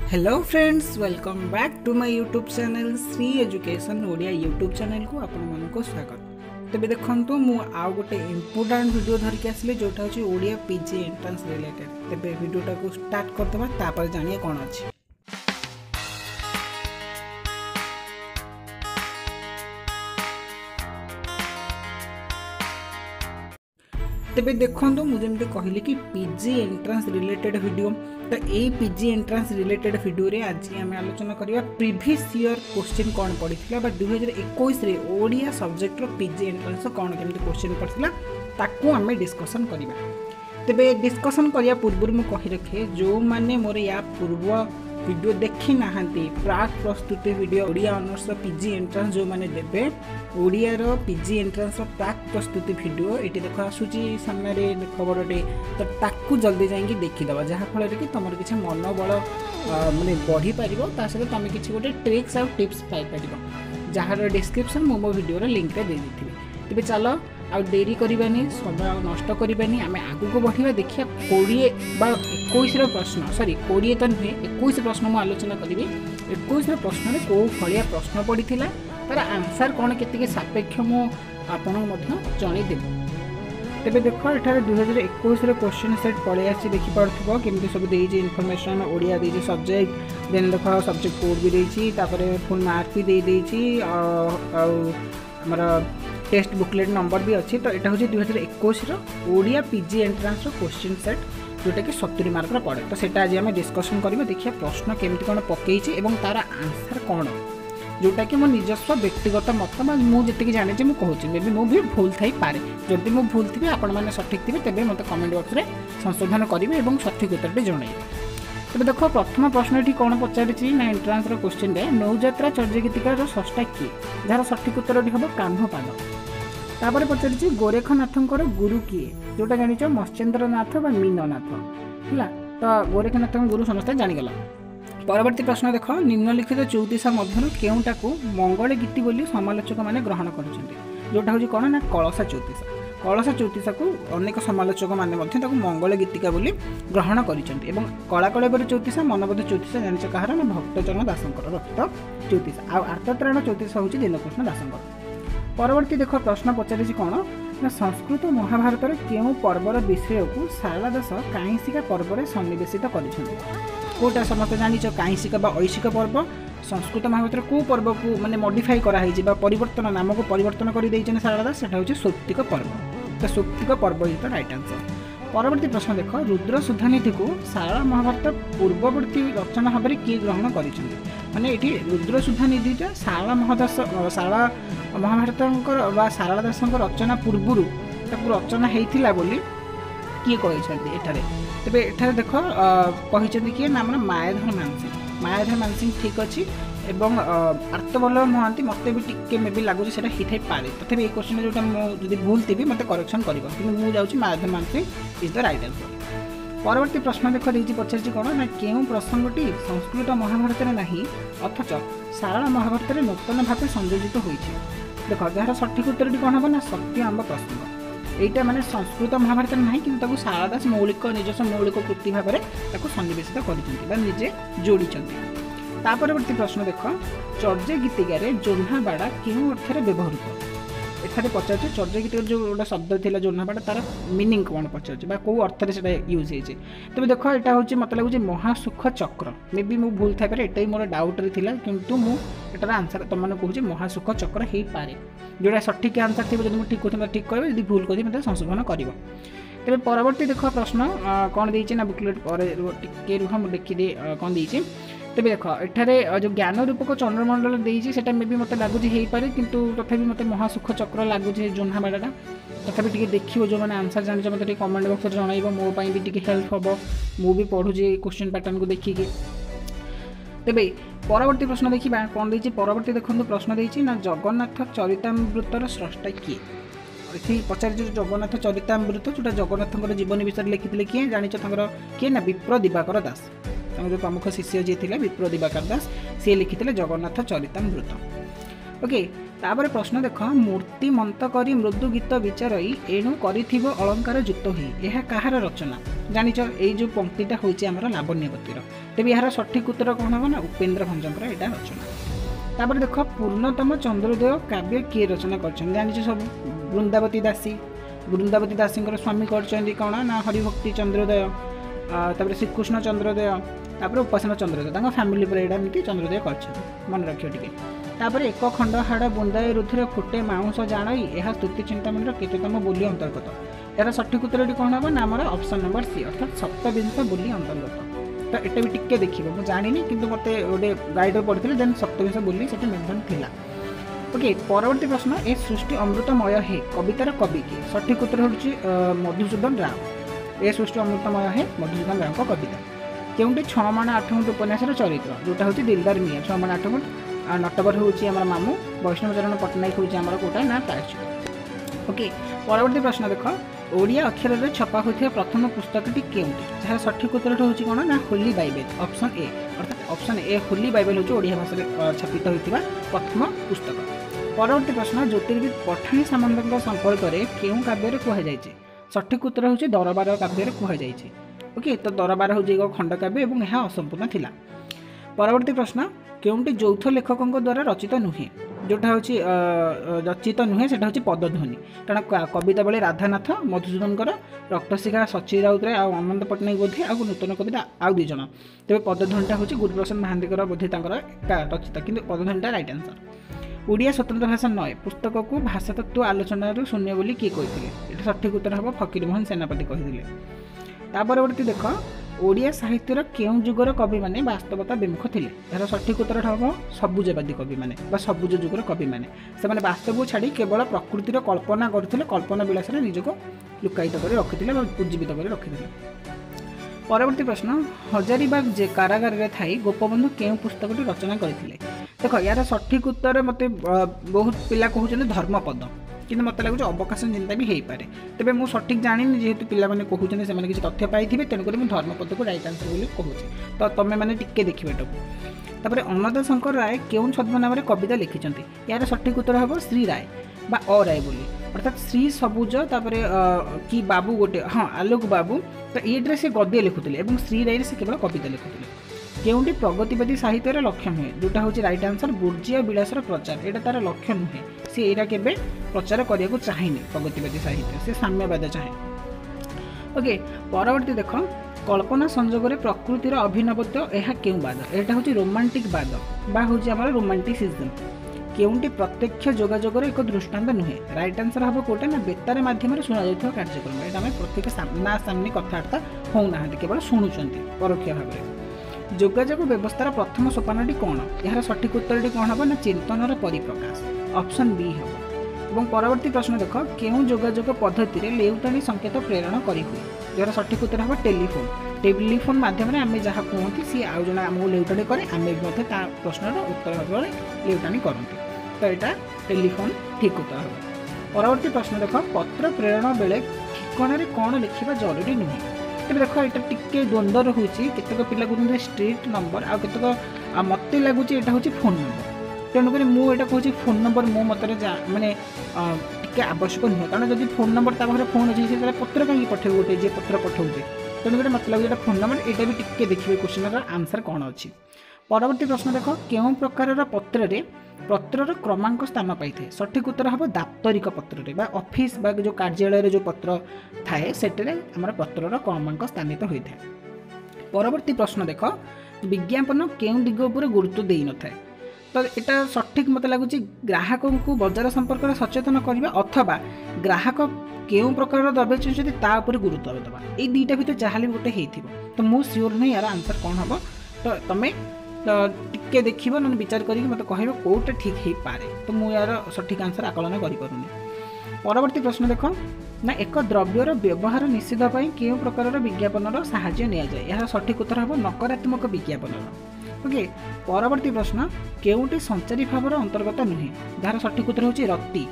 Hello friends, welcome back to my YouTube channel Shri education Odia YouTube channel को आपण मानको स्वागत। तेबे देखंतु मु आउ गोटे इंपोर्टेंट वीडियो धरके आसले जोटा होची ओडिया पीजी एंट्रेंस रिलेटेड। तेबे वीडियोटा को स्टार्ट करदबा तापर जानिए कोन अछि। तेबे देखंतु मुझे जमते कहली कि पीजी एंट्रेंस रिलेटेड वीडियो, तो ये पीजी एंट्रेंस रिलेटेड वीडियो रे आज आम आलोचना करबा प्रीवियस ईयर क्वेश्चन कौन पड़ीथिला बा 2021 रे ओडिया सब्जेक्ट रो पीजी एंट्रेंस कौन केमती क्वेश्चन पड़थिला ताकू आम डिस्कशन करबा। तेबे डिस्कशन करिया पूर्व मु कहि रखे जो माने मोर या पूर्व वीडियो देखी नाहांती प्राक प्रस्तुति video Odia honours PG entrance जो माने देबे ओडिया रो पीजी एंट्रेंस प्राक प्रस्तुति वीडियो एटी देखो आसुची सामने रे देखो बडटे, तो ताकू जल्दी जाइंगी देखि दबा जहा फल रे कि तमर किछ मनोबल माने बढ़ी परिबो, ता सके तमे किछ गोटे ट्रिक्स और टिप्स पाई परिबो जहार डिस्क्रिप्शन मो वीडियो रे लिंक रे दे दिथिबे। तेबे चलो आ देरी करबानी, समय नष्ट करबानी, आम आगू बढ़िया देखिए 20 बा 21 प्रश्न सॉरी 20 तो नुहे 21 प्रश्न मुझे आलोचना करी। 21 प्रश्न में कौ भाया प्रश्न पड़ी तार आंसर कौन के सापेक्ष मुझे जनईदेवी। तेबे देख एठार 2021 क्वेश्चन सेट पड़े आसी देखिपो केमती सब देजी इनफॉरमेशन ओडिया देजी सब्जेक्ट देन देख सब्जेक्ट कोड भी देजी फुल मार्क भी देजी आमर टेस्ट बुकलेट नंबर भी अच्छी। तो यहाँ हूँ 2021 Odia PG entrance question set जोटा कि 70 मार्क पड़े। तो सेटा आज आम डिस्कसन करबा देखिए प्रश्न केमती कौन पकई तार आंसर कौन जोटा कि मो निजस्व व्यक्तिगत मत मुझे जाने मुझे कहूँ मे भी मु भी भूल थी पारे। जदि मु भूल थी आपण मैंने सठिक थे तेज मत कमेंट बॉक्स में संशोधन करेंगे और सठिक उत्तर जनइबे। तेज देख प्रथम प्रश्न ये कौन पचारि ना एंट्रांस क्वेश्चन रे नौजात्रा चर्य गीतिकार स्रष्टा किए जार सठिक उत्तर हम कान्हपाद। तापर पचारि गोरेखनाथंकर गुरु किए जोटा जानिच मत्स्येन्द्रनाथ बा मीननाथ है। तो गोरेखनाथ गुरु समस्त जानीगला। परवर्ती प्रश्न देख निम्नलिखित 34 मध्य केउटाकू मंगल गीति बोली समालोचक मैंने ग्रहण कर जोटा हूँ कौन ना कलसा 34। कलसा 34 को अनेक समालोचक मैंने मंगल गीतिका बोली ग्रहण कर कलाकलबर 34 मनबोध 34 जानिच कहार ना भक्तचरण दासंकर रचित 34 आ आर्तत्राण 34 हूँ दीनकृष्ण दासंकर। परवर्ती देख प्रश्न पचारि कौन ना संस्कृत महाभारत केउं पर्वर विषय को सारला दास काईसिका पर्व में सन्निवेशित करोटा समस्त जानिच काईसिका बा ऐशिक पर्व संस्कृत महाभारत को पर्व को माने मॉडिफाई कराई परिवर्तन नाम को परिवर्तन कर सारला दास सेटा हूँ सौप्तिक पर्व। तो सौप्तिक पर्व ही तो राइट आंसर। परवर्ती प्रश्न देख रुद्र सुधानिधि को सारला महाभारत पूर्ववर्ती रचना भाव में किए ग्रहण कर माने ये रुद्र सुधानिधिटा सारला महाभारत सारला दास रचना पूर्वर रचना होता बोली किए कहते एठारे। तेबे एठारे देख कहते किए ना मायाधर मानसिंह। मायाधर मानसिंह ठीक अच्छी एवं आर्तवल्लभ महांती मत भी टिके मे भी लगुच से ही पारे। तथापि ये क्वेश्चन जोटा मुझे भूल थी मत करेक्शन कर मुझे Mayadhar Mansingh is the right answer. परवर्ती प्रश्न देख देती पचारि कौन ना केउं प्रसंगटी संस्कृत महाभारत में नहीं अथच सारला महाभारत में नूतन भाव संयोजित होती। देख जार सठिक उत्तर कौन हम ना सत्य आंब प्रसंग यहीटा माने संस्कृत महाभारत में नहीं कि सारला दास मौलिक निजस्व मौलिक कृति भाव में सन्निवेशित करजे जोड़ी। तापरवर्ती प्रश्न देख चर्य गीतिकार जोन्हाबाड़ा केउं अर्थ व्यवहृत। एठारे पचार चर्य गीतिकार जो गोटे शब्द था जोन्हाबाड़ा तार मीनिंग कौन पचार कौ अर्थ से यूज होती। तेज देख यहाँ हूँ मत लगुच महासुख चक्र मे भी मुझे भूल थाईपे एटा मोर डाउट रे थिला किंतु मुझार आंसर तुम मैंने कहूँ महासुख चक्र हो पारे जोटा सठिक आंसर थी जब ठीक कहती ठीक कह जब भूल कहती मतलब संशोधन कर। तेरे परवर्ती देख प्रश्न कौन देना ना बुकलेट पर टे रुह देखी कौन देती। तेरे देख एठारे जो ज्ञान रूपक चंद्रमंडल देती से मे भी मत लगुच हो पारे किंतु तथापि मत महासुख चक्र लगुच जोन्हाबाड़ा तथापि टी देखिए जो मैंने आंसर जान मतलब कमेंट बॉक्स में जनइब मोपाई भी टी हेल्प हम मुझे पढ़ुचे क्वेश्चन पैटर्न को देखिए। तेबे परवर्ती प्रश्न देखा कौन देती। परवर्ती देखो प्रश्न देती ना जगन्नाथ चरितामृतर स्रष्टा किए। ये पचार जगन्नाथ चरितामृत जोटा जगन्नाथ जीवन विषय लिखी किए जानिच किए ना विप्र दिवाकर दास जो प्रमुख शिष्य जी थे विप्र दिवाकर दास सी लिखी जगन्नाथ चरितामृत। ओके तापर प्रश्न देख मूर्ति मंत करी मृदु गीत विचारई एणु करिथिब अलंकार जुक्त हुई यह कहार रचना जानिच ये जो पंक्तिटा होची आमर लावण्यवतीर तेबे यार सठिक उत्तर कौन हम ना उपेन्द्र भंजकर यहाँ रचना। तापर देख पूर्णतम चंद्रोदय काव्य किए रचना कर जानिच सब वृंदावती दासी स्वामी कर कौन ना हरिभक्ति चंद्रोदय तापर श्रीकृष्ण चंद्रोदय तापर उपासना चंद्रोदय फैमिली पर यहाँ एमती चंद्रोदय कर मन रखियो टिके। तापर एक खंड हाड़ बुंदाए रुधिर फुटे माउंस जानई यह स्तुति चिंतामणि केतम बोली अंतर्गत यार सठिक उत्तर कौन हम ना आमर ऑप्शन नंबर सी अर्थात सप्तविंश बोली अंतर्गत। तो यहाँ भी टिके देखिए मुझे जानी कि मत गोटे गाइड पढ़ी देन सप्तविंश बोली से मेनसन थी। ओके परवर्ती प्रश्न ए सृष्टि अमृतमय है कवितार कवि किए सठिक उत्तर हूँ मधुसूदन राव। ए सृष्टि अमृतमय है मधुसूदन राव कविता केउंटी 6 माण 8 गुंठ उपन्यासर चरित्र जोटा हूँ दिलदार मियाँ 6 माण 8 गुंठ नटवर हूँ आम मामू वैष्णवचरण पट्टनायक हूँ आम कोटा ना प्रायश्चित। ओके परवर्ती प्रश्न देख ओडिया अक्षर में छपा होता प्रथम पुस्तकटी केउंटी जहाँ सठिक उत्तर हूँ कौन ना होली बाइबल ऑप्शन ए अर्थात ऑप्शन ए होली बाइबल हूँ ओडिया भाषा छापित होता प्रथम पुस्तक। परवर्ती प्रश्न ज्योतिर्विद पठाणी सामंत संपर्क में केउं काव्य कहुई सठिक उत्तर हूँ दरबार काव्य कहुई। ओके तो दरबार हूँ एक खंडकाव्य और यह असंपूर्ण थिला। परवर्ती प्रश्न केउंटी यौथ लेखकों द्वारा रचित नुहे जोटा हूँ रचित नुहे से हूँ पदध्वनि कारण कविता बेले राधानाथ मधुसूदन रक्तशिखा सची राउतराय आनंद पट्टनायक बोधे आ नूतन कविता आउ दुईज तेज पदध्वनिटा हूँ गुरुप्रसाद महांती बोधे रचित कि पदध्वनिटा राइट आंसर। ओडिया स्वतंत्र भाषा नय पुस्तक को भाषा तत्व आलोचना शून्य बोली किए कही सठिक उत्तर हम फकीरमोहन सेनापति कही। परवर्ती देख ओडिया साहित्यर केउं जुगर कवि माने वास्तवता विमुख थिले यार सठिक उत्तर हम सबुजवादी कवि माने बा सबुज जुगर कवि माने से वास्तव को छाड़ी केवल प्रकृतिर कल्पना करथिले कल्पना विलास निजको लुकायित कर रखिथिले उज्जीवित कर रखिथिले। परवर्ती प्रश्न हजारीबाग जे कारागार रे थाई गोपबंधु केउं पुस्तकटी रचना करथिले देख यार सठिक उत्तर मते बहुत पिला कहउछन धर्मपद कि मत लगुच अवकाश चिंता भी हो पाए तेज मुझे सठिक जानी जेहेतु पाने कहते हैं किसी तथ्य पाई तेणुक मुझे धर्मपद को राइट आंसर बोली कहूँ तो तुम मैंने टिके देखिए तापर अन्नदा शंकर राय केउं छद्म नाम कविता लिखिं यार सठिक उत्तर हम श्री राय बा अराय बोली अर्थात श्री सबुज तापर कि बाबू गोटे हाँ आलोक बाबू तो ये से गद्य लिखुले और श्री राय से केवल कविता लिखुले। केउंटी प्रगतिवादी साहित्यर लक्ष्य नुहे जोटा हूँ राइट आंसर बुर्जिया विलासर प्रचार यहाँ तार लक्ष्य नुहे सी यहाँ केवे प्रचार करने को चाहेनि प्रगतिवादी साहित्य से साम्यवाद चाहे। ओके परवर्ती देख कल्पना संजोग प्रकृतिर अभिनवत्व यह केउं बाद यहाँ हूँ रोमांटिक बाद बा हूँ आम रोमांटिसिज्म केउंटी प्रत्यक्ष जोगाजोगर एक दृष्टांत नुहे राइट आंसर हम कोटे ना बेतार माध्यम शुणा जाता कार्यक्रम यहाँ आम प्रत्येक ना सामने कथबार्ता होना केवल शुणुंट परोक्ष भाव में। जोगाजोग व्यवस्थार प्रथम सोपानटी कौन यार सठिक उत्तर कौन हम ना चिंतनर परिप्रकाश ऑप्शन बी हम। और परवर्ती प्रश्न देख केउं जोगाजोग पद्धति रे लेउटाणी संकेत प्रेरण करी हुए यार सठिक उत्तर हम टेलीफोन माध्यम आम जहाँ कहती सी आउ जन आमको लेउटाणी करे आम भी प्रश्नर उत्तर भाव में लेउटाणी करती तो यहाँ टेलीफोन ठीक उत्तर हम। परवर्ती प्रश्न देख पत्र प्रेरण बेले ठिकाण कौन लिखा जरूरी नुहे तेज देख यहाँ टिके द्वंद्व रोचे केतक पिला कहते स्ट्रीट नंबर आ केतक मत लगुच यहाँ हूँ फोन नंबर तेणुक मुझे कहूँ फोन नंबर मो मत मानने टे आवश्यक नुहे कारण जब फोन नंबर तापाखे फोन अच्छे से पत्र कहीं पठे गोटे जी पत्र पठाऊे तेणुक मत लगे फोन नंबर यहाँ भी टिके देखिए क्वेश्चन आंसर कौन अच्छी। परवर्ती प्रश्न देख केउं प्रकार पत्र पत्रर क्रमांक स्थान पाई थे सठिक उत्तर हम दाप्तरिक पत्र बा ऑफिस बा जो कार्यालय जो पत्र थाए सेठे आम पत्रर क्रमांक स्थानित होता है। परवर्ती प्रश्न देख विज्ञापन केउं दिग उपर गुरुत्व दे न थाए तो यहाँ सठिक मत लगुच ग्राहक को बजार संपर्क में सचेतन करवा अथवा ग्राहक केउं प्रकार द्रव्य चाहते तापर गुरुत्व देवा ये दुईटा भर जहाँ भी गोटे हो तो मुझे सियोर नहीं यार आंसर कौन हम तो तुम्हें टिके देख ना विचार करके मत कह कौटा ठीक हो पारे तो मुझे यार सठिक आंसर आकलन करें। परवर्ती प्रश्न देख ना एक द्रव्यर व्यवहार निषेध केउं प्रकार विज्ञापन साहाय्य नि जाए यार सठिक उत्तर हम नकारात्मक विज्ञापन। ओके परवर्ती प्रश्न केउंटी संचारी भावर अंतर्गत नुहे जार सठिक उत्तर हूँ रति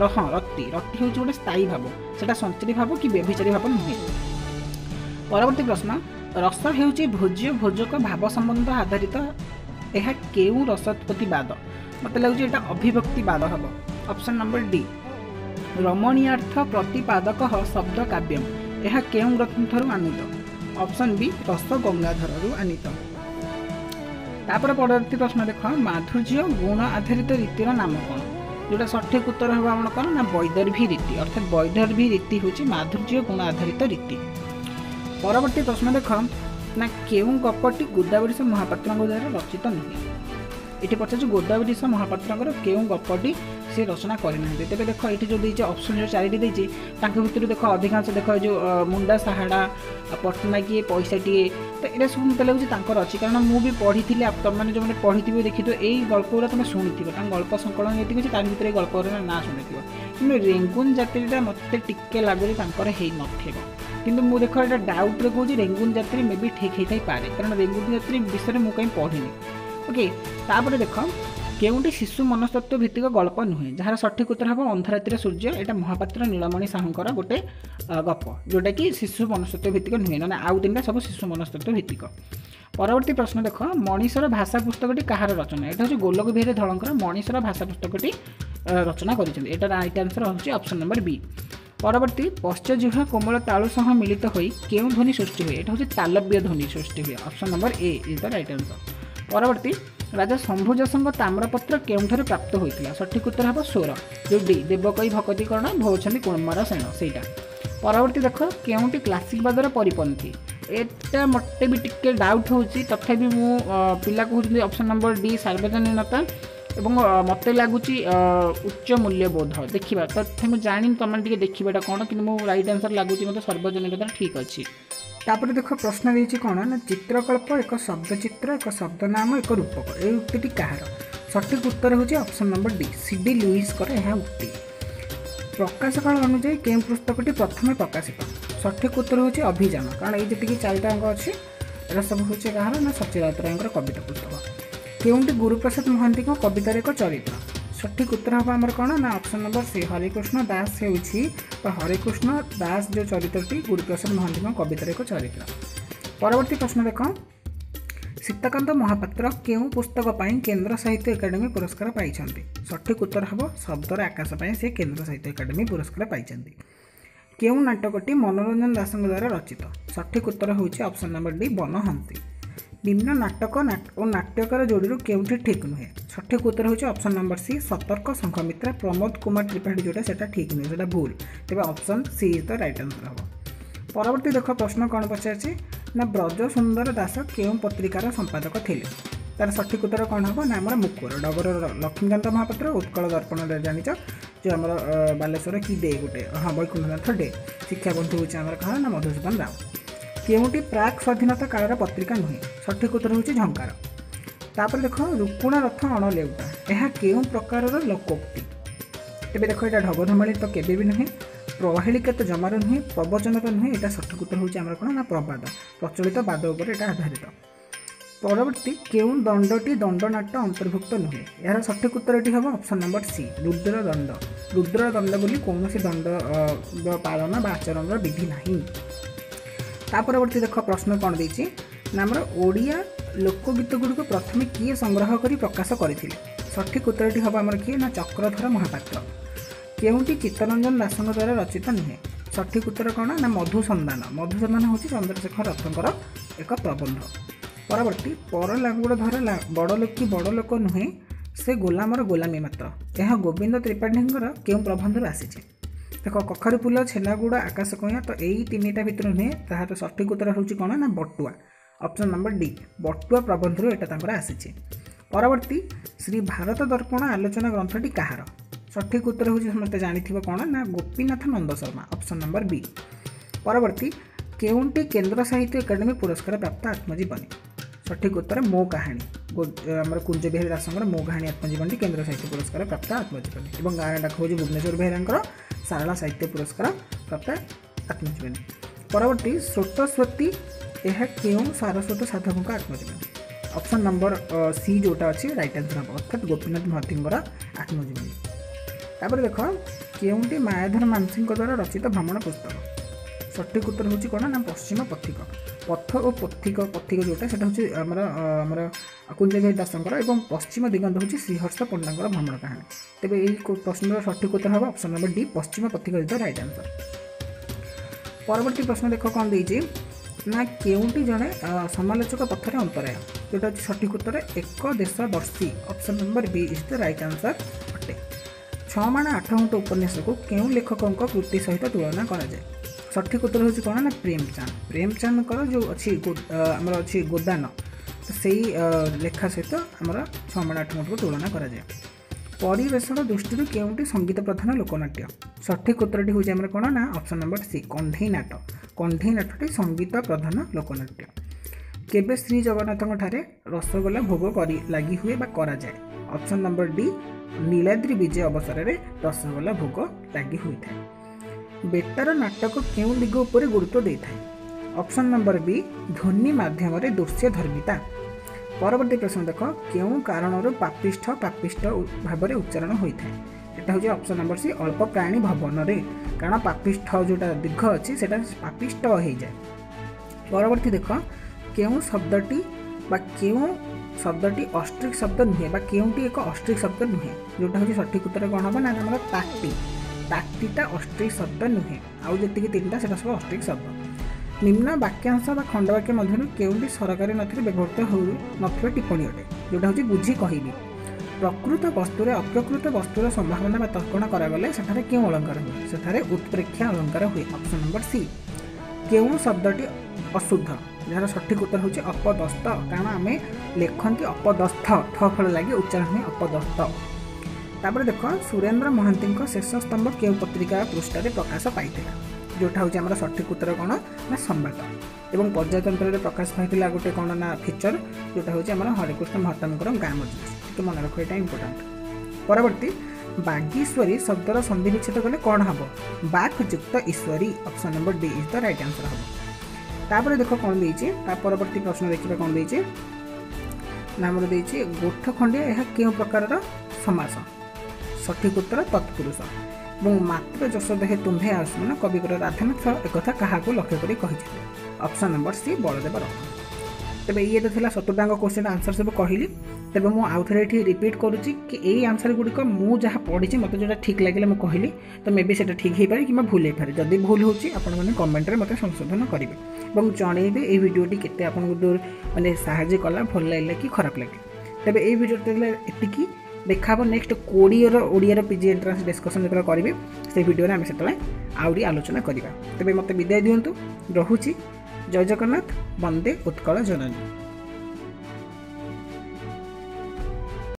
हाँ रति हूँ गोटे स्थायी भाव से संचारी भाव कि व्यभिचारी भाव नुहे। परवर्ती प्रश्न रस हेउची भोज्य भोजक भाव संबंध आधारित यह केउं रसोत्पत्तिवाद मत लगुच एटा अभिभक्तिवाद हम। ऑप्शन नंबर डी रमणीयार्थ प्रतिपादक शब्द काव्यम यह केउं ग्रंथरु आनीत। ऑप्शन बी रस गंगाधरु आनीत। तापर परवर्ती प्रश्न देख माधुर्य गुण आधारित रीतिर नाम कौन। जोटा सठिक उत्तर हम आम कौन ना वैदर्भी रीति अर्थात वैदर्भी रीति हूँ माधुर्य गुण आधारित रीति। परवर्ती प्रश्न देख ना केउं गपटी गोदावरीश महापात्र द्वारा रचित नुहे। ये पचार गोदावरीश महापात्र केउं गपटी सी रचना करना। तेज देख ये जो देखे ऑप्शन जो चारिटी देती भर देख अधिकांश देख जो मुंडा साहाड़ा पट्टनायक ये पैसाटीए तो ये सब मत लगे अच्छी कारण मुझे पढ़ी थी तुमने जो पढ़ी थे देखी तो यही गल्प गुरा तुम शुणी गल्प संकलन ये तार भर गल्प ना शुणी कि रेंगुन जात्रीटा मत टिके लगुच कि मुझे देख ये डाउट्रे कौन रेंगुन जात्री मे भी ठीक होता ही पारे कारण रेंगुन जात्री विषय में मुझे पढ़ी। ओके तापर देख केउंटी शिशु मनस्तत्व भित्तिक गल्प नुहे जार सठिक उत्तर हम अंधरातिर सूर्य यहाँ महापात्र नीलमणि साहूर गोटे गप जोटा कि शिशु मनस्तत्व भित्तिक नुहे ना आउ तीन सब शिशु मनस्तत्व भित्तिक। परवर्ती प्रश्न देख मनीषर भाषा पुस्तकटी कहार रचना। यहाँ हूँ गोलोक बिहारी धलंकर मनीषर भाषा पुस्तकटी रचना कर राइट आंसर हूँ ऑप्शन नंबर बी। परवर्ती पश्चजिह्वा कोमल तालु सह मिलित होई केउं ध्वनि सृष्टि हुए। यहाँ हूँ तालव्य ध्वनि सृष्टि हुए। Option number A is the right answer. परवर्ती राजा शंभुजसंग ताम्रपत्र केउंठारु प्राप्त होइतिला। सठिक उत्तर हम स्वर जो डी देवकई भकतीकरण भौछंदी कुमार सेन सेटा। परवर्ती देख केउंटी क्लासिकवादर परिपंथी एटा मटे भी टिके डाउट होची तथापि मु पिला कहउछन्ती ऑप्शन नंबर डी सार्वजनीनता एवं मत लगुच उच्च मूल्यबोध देखा तथ्य मुझे जानी तुम देखा कौन कि राइट आंसर लगुच मतलब सार्वजनिकता ठीक अच्छी। तापर देख प्रश्न देती कौन ना चित्रकल्प एक शब्दचित्र एक शब्द नाम एक रूपक ये उक्ति कहार। सठिक उत्तर हूँ option number D C D Lewis यह उक्ति। प्रकाश काल अनुଯାयी केउं पुस्तकटी प्रथम प्रकाशित। सठिक उत्तर हूँ अभियान कारण ये जी चारिटा अंक अच्छी एरा सब हूँ कहार ना सचिराउत राय कविता पुस्तक। केउंटी गुरुप्रसाद महांती कवितार एक चरित्र। सठिक उत्तर हम आमर कौन ना ऑप्शन नंबर सी हरिकृष्ण दास हो हरिकृष्ण दास जो चरित्रटी गुरुप्रसाद महांती कवितार एक चरित्र। परवर्ती प्रश्न देख सीताकांत महापात्र केउं पुस्तक पाई केंद्र साहित्य एकाडेमी पुरस्कार पाई। सठिक उत्तर हम शब्दर आकाश पाई से केंद्र साहित्य एकाडेमी पुरस्कार पाई। केउं नाटकटी मनोरंजन दास द्वारा रचित। सठिक उत्तर हूँ ऑप्शन नंबर डी बनहंती। निम्न नाटक और नाट्यकार जोड़ी केउठी ठीक नुहे। सठिक उत्तर हूँ ऑप्शन नंबर सी सतर्क संघमित्रा प्रमोद कुमार त्रिपाठी जोटा से ठीक नुहे से भूल तेज option C is the right answer हम। परवर्ती देख प्रश्न कौन पचार ना ब्रज सुंदर दास केउं पत्रिकार संपादक थे। तार सठिक उत्तर कौन हम ना आम मुकुर डगर लक्ष्मीकांत महापात्र उत्कल दर्पण जानी जो आम बालेश्वर कि डे गोटे हाँ वैकुंठनाथ डे। शिक्षा बंधु हूँ कहा ना मधुसूदन राव। केउंटी प्राक स्वाधीनता कालर पत्रिका नुहे। सठिक उत्तर हूँ झंकार। तापर देख रुकुणा रथ अणलेउटा यह केउं प्रकार लोकोक्ति। तेज देख यहाँ ढगधमाली तो केबे भी नुहे प्रवाहिलिका तो जमार नुहे प्रवचन तो नुहे। यहाँ सठिक उत्तर हूँ आम कौन ना प्रवाद प्रचलित बाद उपर यहाँ आधारित। परवर्ती केउं दंडटी दंडनाट्य अंतर्भुक्त नुहे। यार सठिक उत्तर हम ऑप्शन नंबर सी रुद्रदंड। रुद्रदंड बोली कौन दंड पालन बा आचरण विधि नहीं। तापरवर्ती देख प्रश्न कौन देती ना आमर ओडिया लोकगीत गुड़िक प्रथम किए संग्रह कर प्रकाश करते। सठिक उत्तर हम आमर किए ना चक्रधर महापात्र। केउंटी चित्तरंजन दास द्वारा रचित नुहे। सठिक उत्तर कौन ना मधुसंधान। मधुसंधान हूँ चंद्रशेखर रथंकर एक प्रबंध। परवर्ती पर लागुड़ धर बड़ लोक बड़ लोक नुहे से गोलामर गोलामी मात्र यह गोविंद त्रिपाठी केउं प्रबंध आसी। देख कखारू फूल छेनागुड़ आकाश कइया तो यही तीन भितर नुहे तार सठिक उत्तर हूँ कौन ना बटुआ। ऑप्शन नंबर डी बटुआ प्रबंध यहाँ आसी। परवर्ती श्री भारत दर्पण आलोचना ग्रंथटी कहार। सठिक उत्तर हूँ समस्त जानी कौन ना Gopinath Nanda Sharma. Option number B. परवर्ती केउंटी केंद्र साहित्य एकाडेमी पुरस्कार प्राप्त आत्मजीवनी। सठिक उत्तर मो कहानी आम कुंज बिहारी दासंकर मो कहानी आत्मजीवनी केंद्र साहित्य पुरस्कार प्राप्त आत्मजीवनी और गाँव डाक हूँ भुवनेश्वर बेहेरा सारला साहित्य पुरस्कार प्राप्त आत्मजीवनी। परवर्ती स्रोतस्वती यह केउं सारस्वत साधकों आत्मजीवनी। ऑप्शन नंबर सी जोटा अच्छी राइट आंसर हम अर्थात गोपीनाथ महातींकर आत्मजीवनी। तापर देख केउंटी मायाधर मानसिंह द्वारा रचित भ्रमण पुस्तक। सठिक उत्तर हूँ कौन ना पश्चिम पथिक पथ और पथिक पथिक जोटा से हूँ कुंजबिहारी दासंकर और पश्चिम दिगंत हूँ श्रीहर्ष पंडांकर भ्रमण कहानी तेज यही प्रश्न सठिक उत्तर हम ऑप्शन नंबर डी पश्चिम पथिक इज द राइट आंसर। परवर्ती प्रश्न देख कौन देती ना केउंटी जड़े समालोचक पथर अंतराय जोटा हूँ सठिक उत्तर एक देशदर्शी option number B is the right answer अटे। 6 माण 8 गुंठ उपन्यास को केउ लेखकों कृति सहित तुलना कराए सठिक उत्तर हूँ कौन ना प्रेमचंद जो अच्छी आमर अच्छी गोदान तो से लेखा सहित आमर 6 माण 8 गुंठ को तुलना कराए। परिवेशन दृष्टि केउंटी संगीत प्रधान लोकनाट्य सठिक उत्तर हूँ आम कौन ना ऑप्शन नंबर सी कंढई नाटटी संगीत प्रधान लोकनाट्य। केबे श्री जगन्नाथ ठारे रसगोल्ला भोग लगी हुए कराए ऑप्शन नंबर डी नीलाद्रि विजय अवसर में रसगोल्ला भोग लगी हुई था। बेटार नाटक केउं दिग उपर गुरुत्व दे था ऑप्शन नंबर बी ध्वनि माध्यम दृश्य धर्मिता। परवर्ती प्रश्न देख केउं कारण पापिष्ठ भाव में उच्चारण होता है यहाँ हूँ ऑप्शन नंबर सी अल्प प्राणी भवन में कारण पापिष्ठ जोटा दीर्घ अच्छी से पापिष्ठ हो जाए। परवर्ती देख केउं शब्दटी शब्दटी ऑस्ट्रिक शब्द नुहे केउंटी एक ऑस्ट्रिक शब्द नुहे जोटा हूँ सठिक उत्तर कौन हम ना आम ताकटीटा ऑस्ट्रिक शब्द नुहे आउ जी 3टा से सब ऑस्ट्रिक शब्द। निम्न वाक्यांश खंडवाक्य मध्य केउंटी सरकारी नथी व्यवहृत हो टिप्पणी अटे जोटा हूँ बुझी कहबी। प्रकृत वस्तुर अप्रकृत वस्तुर संभावना तर्कण करागले सेठारे क्यों अलंकार हुए सेठारे उत्प्रेक्षा अलंकार हुए ऑप्शन नंबर सी। केउं शब्दटी अशुद्ध जार सठिक उत्तर हूँ अपदस्थ कारण आम लेखती अपदस्थ थ फल लगे उच्चारण हुए अपदस्थ। तापर देख सुरेंद्र महांती शेष स्तंभ केउं पत्रिका पृष्ठ प्रकाश पाई जोटा हूँ आम सठिक उत्तर कौन ना संवाद एवं पर्यायतंत्र प्रकाश पाई गोटे कौन ना फीचर जोटा हूँ आम हरिकृष्ण महतांकर गाँ मजलिस तो मन रख यहाँ इंपोर्टाट। परवर्ती बागीश्वरी शब्दर संधि विच्छेद कले कौन हम बाक युक्त ईश्वरी option number D is the right answer हम। तापर देख कौन देती परवर्ती प्रश्न देखा कौन देती नाम देती गोठ खंडिया यह क्यों प्रकार समास सठिक उत्तर तत्पुरुष और मात्र जस देहे तुम्भे आयुष्मान कविवर राधानाथ एक क्या लक्ष्य कर ऑप्शन नंबर सी बलदेव रथ। तेरे ये तो 70 क्वेश्चन आंसर सब कहली तेज मुझे आउ थे ये रिपीट करुच्ची कि यही आंसर गुड़िक मुझे पढ़ी मत जो ठीक लगे मैं कहली तो मे बी से ठीक हो पारे कि भूल हो पारे जदि भूल हो कमेंट में मतलब संशोधन करेंगे और जनइबे ये भिडियोटी केते आपको दूर मानने साहय कला भल लगे कि खराब लगे। तेज ये भिडियो एतिकी देखा next 20 Odia PG entrance discussion जो करेंगे से भिडियो आम से आउरी आलोचना करवा। तेज मत विदाय दिंतु रहुची। जय जगन्नाथ। वंदे उत्कल जननी।